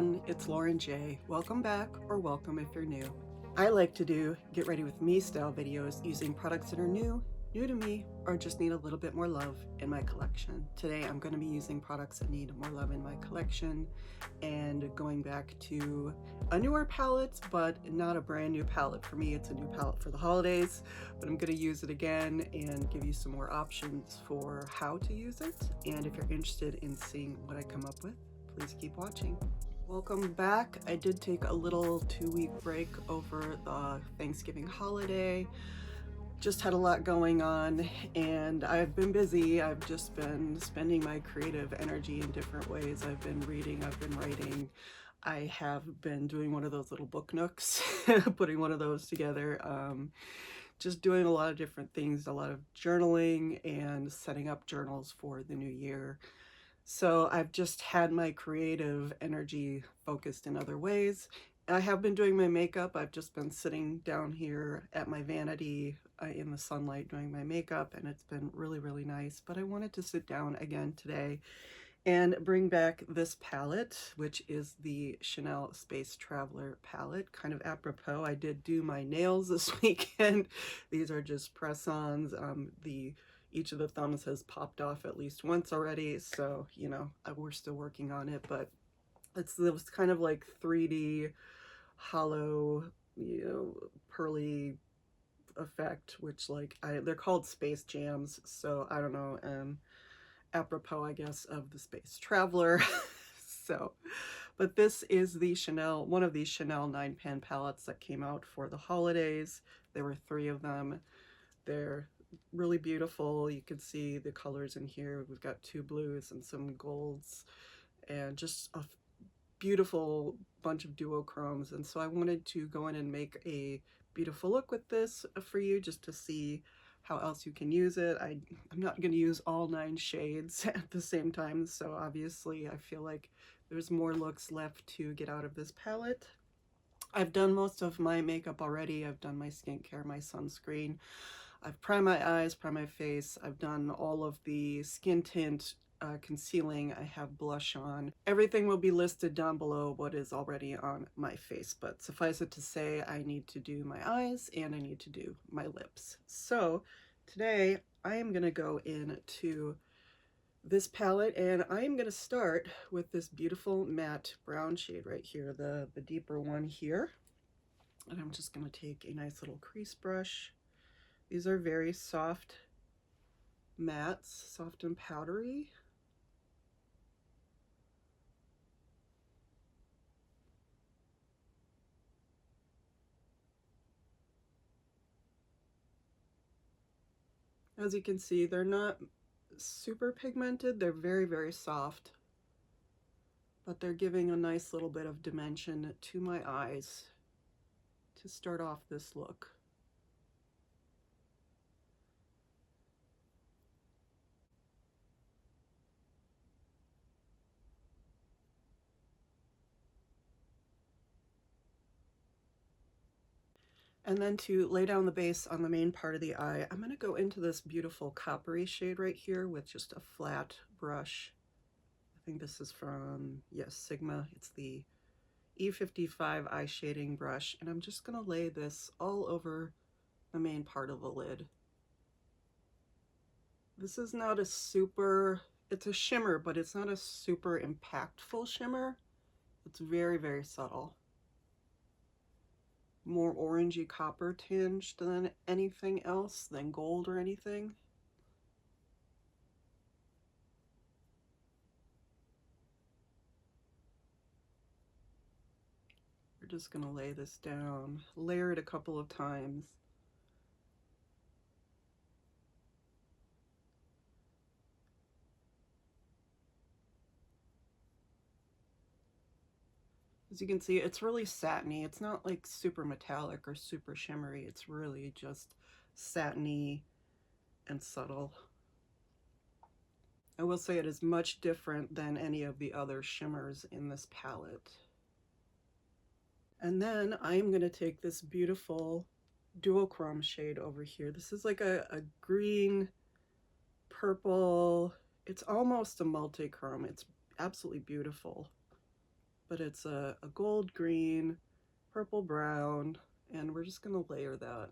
everyone, it's Lauren J. Welcome back, or welcome if you're new. I like to do get ready with me style videos using products that are new to me, or just need a little bit more love in my collection. Today I'm going to be using products that need more love in my collection and going back to a newer palette, but not a brand new palette. For me, it's a new palette for the holidays, but I'm going to use it again and give you some more options for how to use it. And if you're interested in seeing what I come up with, please keep watching. Welcome back. I did take a little 2-week break over the Thanksgiving holiday. Just had a lot going on and I've been busy. I've just been spending my creative energy in different ways. I've been reading, I've been writing. I have been doing one of those little book nooks, putting one of those together. Just doing a lot of different things, a lot of journaling and setting up journals for the new year. So I've just had my creative energy focused in other ways. I have been doing my makeup. I've just been sitting down here at my vanity in the sunlight doing my makeup, and it's been really, really nice. But I wanted to sit down again today and bring back this palette, which is the Chanel Space Traveler palette. Kind of apropos, I did do my nails this weekend. These are just press-ons. Each of the thumbs has popped off at least once already, so, you know, we're still working on it, but it's this kind of like 3D hollow, you know, pearly effect, which like they're called space jams, so I don't know, apropos, I guess, of the Space Traveler. So, but this is the Chanel, one of these Chanel 9-pan palettes that came out for the holidays. There were 3 of them. They're really beautiful. You can see the colors in here. We've got 2 blues and some golds and just a beautiful bunch of duochromes. And so I wanted to go in and make a beautiful look with this for you, just to see how else you can use it. I'm not going to use all 9 shades at the same time, so obviously I feel like there's more looks left to get out of this palette. I've done most of my makeup already. I've done my skincare, my sunscreen. I've primed my eyes, primed my face. I've done all of the skin tint, concealing. I have blush on. Everything will be listed down below what is already on my face, but suffice it to say, I need to do my eyes and I need to do my lips. So today I am going to go into this palette and I am going to start with this beautiful matte brown shade right here, the deeper one here. And I'm just going to take a nice little crease brush. These are very soft mattes, soft and powdery. As you can see, they're not super pigmented. They're very, very soft, but they're giving a nice little bit of dimension to my eyes to start off this look. And then to lay down the base on the main part of the eye, I'm going to go into this beautiful coppery shade right here with just a flat brush. I think this is from, yes, Sigma. It's the E55 eye shading brush, and I'm just going to lay this all over the main part of the lid. This is not a super, it's a shimmer, but it's not a super impactful shimmer. It's very, very subtle. More orangey copper tinged than anything else, than gold or anything. We're just going to lay this down, layer it a couple of times. As you can see, it's really satiny. It's not like super metallic or super shimmery. It's really just satiny and subtle. I will say it is much different than any of the other shimmers in this palette. And then I'm going to take this beautiful duochrome shade over here. This is like a green, purple. It's almost a multi-chrome. It's absolutely beautiful. but it's a gold green, purple brown, and we're just gonna layer that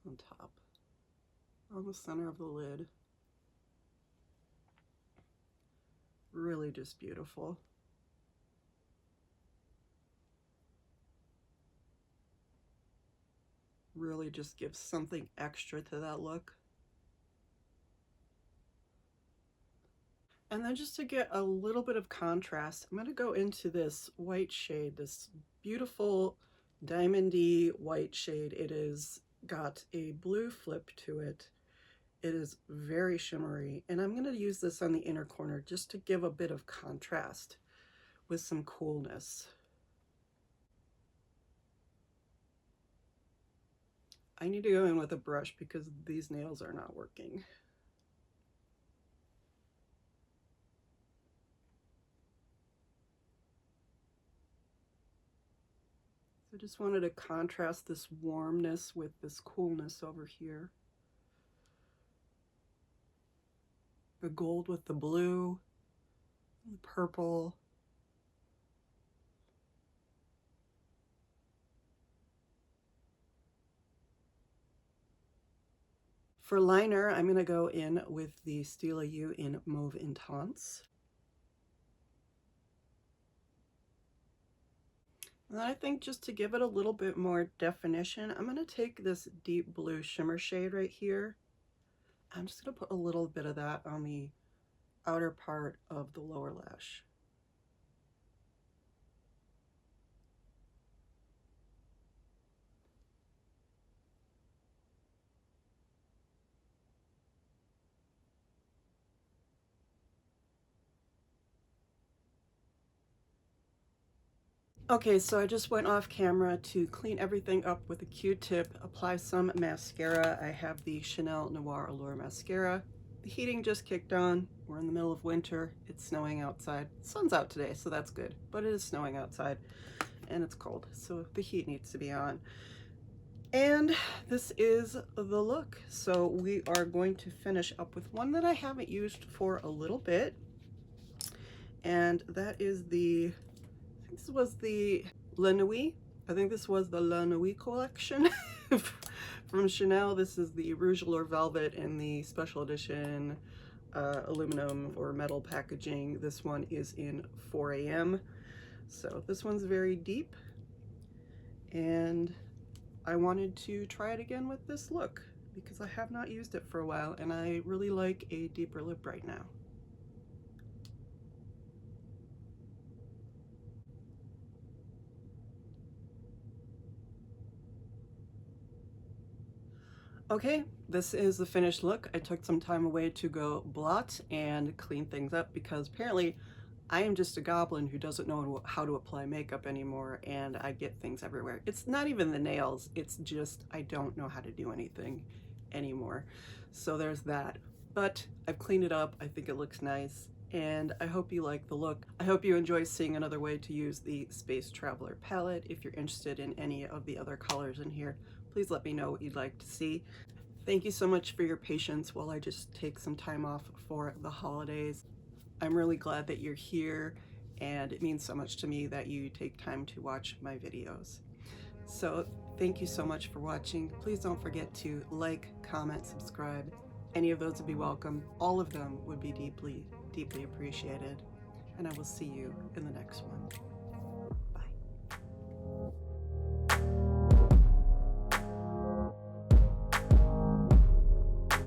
on top, on the center of the lid. Really just beautiful. Really just gives something extra to that look. And then just to get a little bit of contrast, I'm going to go into this white shade, this beautiful diamondy white shade. It is got a blue flip to it. It is very shimmery, and I'm going to use this on the inner corner just to give a bit of contrast with some coolness. I need to go in with a brush because these nails are not working. I just wanted to contrast this warmness with this coolness over here. The gold with the blue, the purple. For liner, I'm going to go in with the Stylo Yeux in Mauve Intense. And then I think just to give it a little bit more definition, I'm going to take this deep blue shimmer shade right here. I'm just going to put a little bit of that on the outer part of the lower lash. Okay, so I just went off camera to clean everything up with a Q-tip, apply some mascara. I have the Chanel Noir Allure mascara. The heating just kicked on. We're in the middle of winter. It's snowing outside. The sun's out today, so that's good, but it is snowing outside and it's cold, so the heat needs to be on. And this is the look. So we are going to finish up with one that I haven't used for a little bit, and that is the, I think this was the La Nuit. I think this was the La Nuit collection from Chanel. This is the Rouge Allure Velvet in the special edition aluminum or metal packaging. This one is in 4 AM. So this one's very deep, and I wanted to try it again with this look because I have not used it for a while, and I really like a deeper lip right now. Okay, this is the finished look. I took some time away to go blot and clean things up because apparently I am just a goblin who doesn't know how to apply makeup anymore, and I get things everywhere. It's not even the nails, it's just I don't know how to do anything anymore. So there's that. But I've cleaned it up. I think it looks nice, and I hope you like the look. I hope you enjoy seeing another way to use the Space Traveler palette. If you're interested in any of the other colors in here, please let me know what you'd like to see. Thank you so much for your patience while I just take some time off for the holidays. I'm really glad that you're here, and it means so much to me that you take time to watch my videos. So thank you so much for watching. Please don't forget to like, comment, subscribe. Any of those would be welcome. All of them would be deeply, deeply appreciated. And I will see you in the next one.